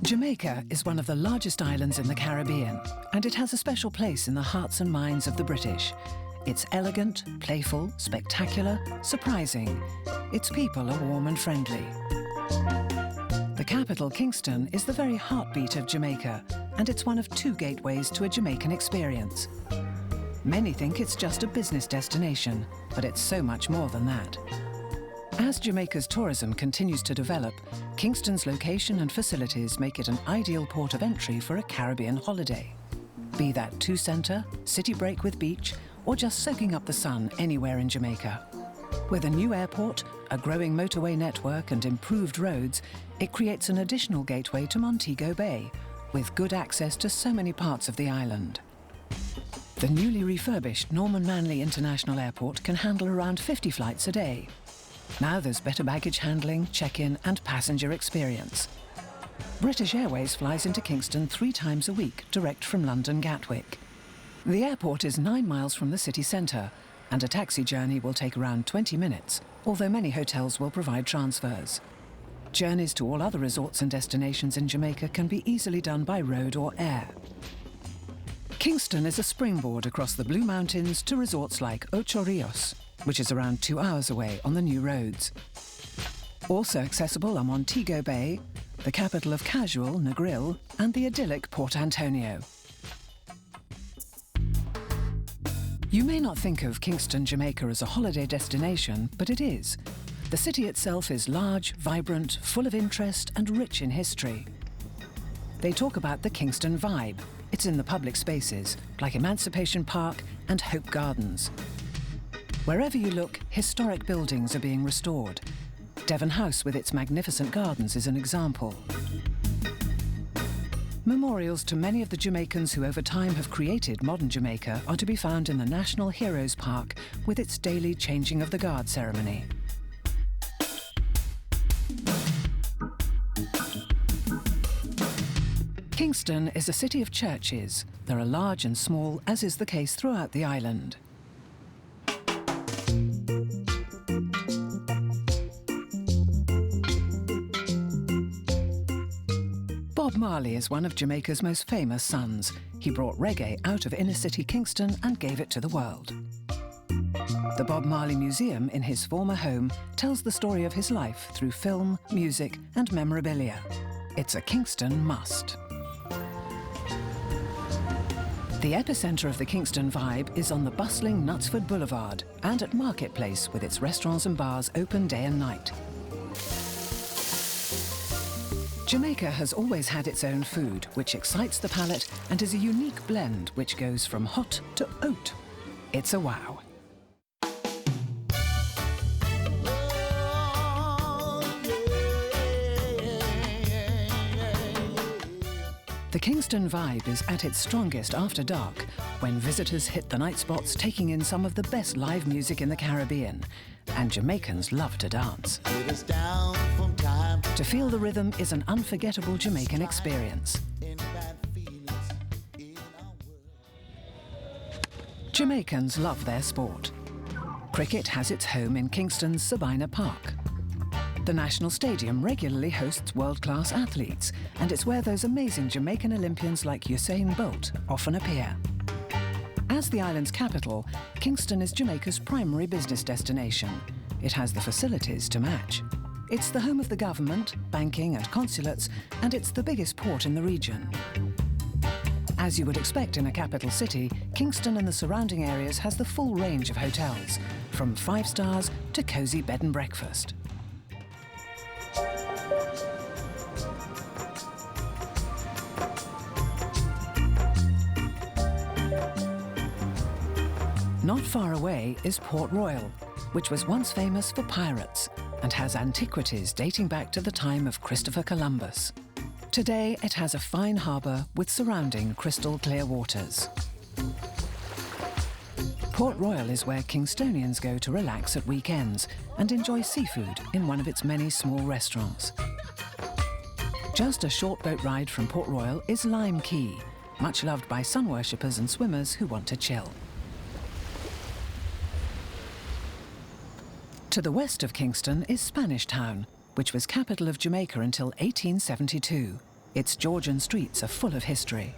Jamaica is one of the largest islands in the Caribbean, and it has a special place in the hearts and minds of the British. It's elegant, playful, spectacular, surprising. Its people are warm and friendly. The capital, Kingston, is the very heartbeat of Jamaica, and it's one of two gateways to a Jamaican experience. Many think it's just a business destination, but it's so much more than that. As Jamaica's tourism continues to develop, Kingston's location and facilities make it an ideal port of entry for a Caribbean holiday. Be that two-centre, city break with beach, or just soaking up the sun anywhere in Jamaica. With a new airport, a growing motorway network and improved roads, it creates an additional gateway to Montego Bay, with good access to so many parts of the island. The newly refurbished Norman Manley International Airport can handle around 50 flights a day. Now there's better baggage handling, check-in and passenger experience. British Airways flies into Kingston 3 times a week, direct from London Gatwick. The airport is 9 miles from the city centre, and a taxi journey will take around 20 minutes, although many hotels will provide transfers. Journeys to all other resorts and destinations in Jamaica can be easily done by road or air. Kingston is a springboard across the Blue Mountains to resorts like Ocho Rios, which is around 2 hours away on the new roads. Also accessible are Montego Bay, the capital of casual, Negril, and the idyllic Port Antonio. You may not think of Kingston, Jamaica as a holiday destination, but it is. The city itself is large, vibrant, full of interest and rich in history. They talk about the Kingston vibe. It's in the public spaces, like Emancipation Park and Hope Gardens. Wherever you look, historic buildings are being restored. Devon House with its magnificent gardens is an example. Memorials to many of the Jamaicans who over time have created modern Jamaica are to be found in the National Heroes Park with its daily changing of the guard ceremony. Kingston is a city of churches. There are large and small, as is the case throughout the island. Bob Marley is one of Jamaica's most famous sons. He brought reggae out of inner-city Kingston and gave it to the world. The Bob Marley Museum in his former home tells the story of his life through film, music and memorabilia. It's a Kingston must. The epicentre of the Kingston vibe is on the bustling Knutsford Boulevard and at Marketplace with its restaurants and bars open day and night. Jamaica has always had its own food, which excites the palate and is a unique blend which goes from hot to oat. It's a wow. The Kingston vibe is at its strongest after dark, when visitors hit the night spots taking in some of the best live music in the Caribbean. And Jamaicans love to dance. To feel the rhythm is an unforgettable Jamaican experience. Jamaicans love their sport. Cricket has its home in Kingston's Sabina Park. The National Stadium regularly hosts world-class athletes, and it's where those amazing Jamaican Olympians like Usain Bolt often appear. As the island's capital, Kingston is Jamaica's primary business destination. It has the facilities to match. It's the home of the government, banking and consulates, and it's the biggest port in the region. As you would expect in a capital city, Kingston and the surrounding areas has the full range of hotels, from 5 stars to cosy bed and breakfast. Not far away is Port Royal, which was once famous for pirates and has antiquities dating back to the time of Christopher Columbus. Today, it has a fine harbour with surrounding crystal clear waters. Port Royal is where Kingstonians go to relax at weekends and enjoy seafood in one of its many small restaurants. Just a short boat ride from Port Royal is Lime Key, much loved by sun worshippers and swimmers who want to chill. To the west of Kingston is Spanish Town, which was capital of Jamaica until 1872. Its Georgian streets are full of history.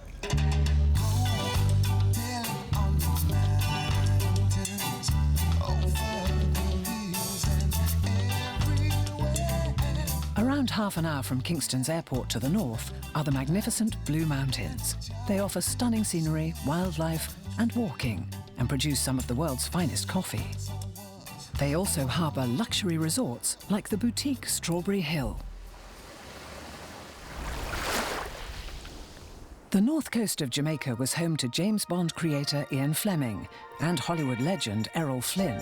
Around half an hour from Kingston's airport to the north are the magnificent Blue Mountains. They offer stunning scenery, wildlife and walking, and produce some of the world's finest coffee. They also harbour luxury resorts like the boutique Strawberry Hill. The north coast of Jamaica was home to James Bond creator Ian Fleming and Hollywood legend Errol Flynn.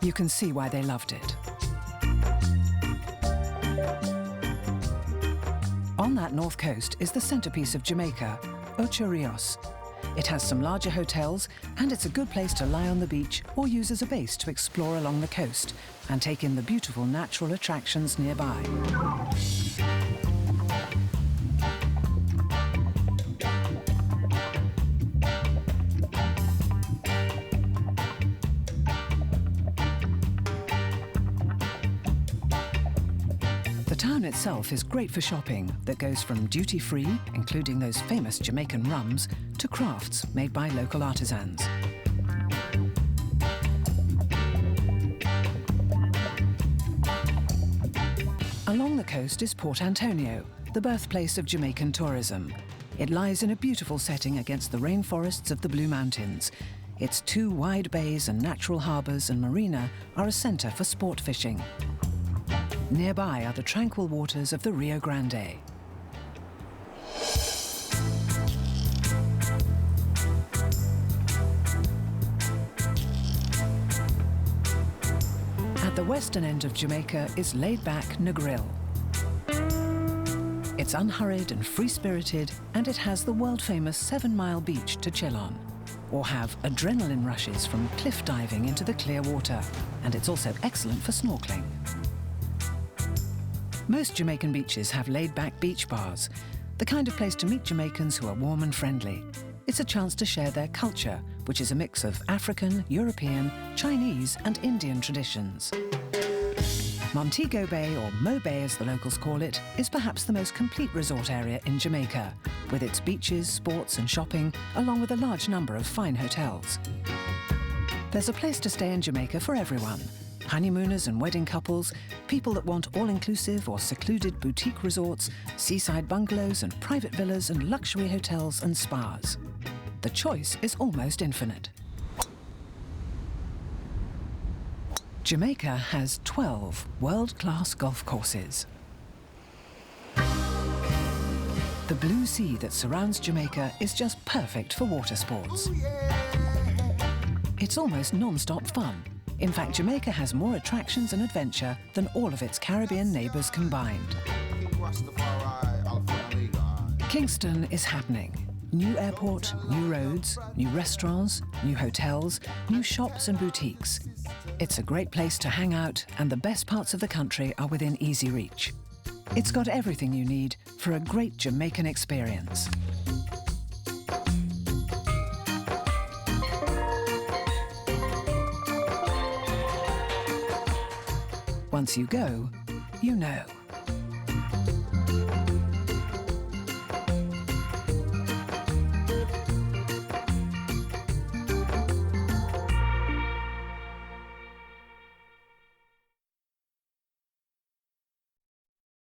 You can see why they loved it. On that north coast is the centrepiece of Jamaica, Ocho Rios. It has some larger hotels, and it's a good place to lie on the beach or use as a base to explore along the coast and take in the beautiful natural attractions nearby. The town itself is great for shopping that goes from duty-free, including those famous Jamaican rums, to crafts made by local artisans. Along the coast is Port Antonio, the birthplace of Jamaican tourism. It lies in a beautiful setting against the rainforests of the Blue Mountains. Its 2 wide bays and natural harbours and marina are a centre for sport fishing. Nearby are the tranquil waters of the Rio Grande. At the western end of Jamaica is laid-back Negril. It's unhurried and free-spirited, and it has the world-famous 7-mile beach to chill on, or have adrenaline rushes from cliff diving into the clear water, and it's also excellent for snorkeling. Most Jamaican beaches have laid-back beach bars, the kind of place to meet Jamaicans who are warm and friendly. It's a chance to share their culture, which is a mix of African, European, Chinese and Indian traditions. Montego Bay, or Mo Bay as the locals call it, is perhaps the most complete resort area in Jamaica, with its beaches, sports and shopping, along with a large number of fine hotels. There's a place to stay in Jamaica for everyone. Honeymooners and wedding couples, people that want all-inclusive or secluded boutique resorts, seaside bungalows and private villas and luxury hotels and spas. The choice is almost infinite. Jamaica has 12 world-class golf courses. The blue sea that surrounds Jamaica is just perfect for water sports. It's almost non-stop fun. In fact, Jamaica has more attractions and adventure than all of its Caribbean neighbours combined. Kingston is happening. New airport, new roads, new restaurants, new hotels, new shops and boutiques. It's a great place to hang out, and the best parts of the country are within easy reach. It's got everything you need for a great Jamaican experience. Once you go, you know.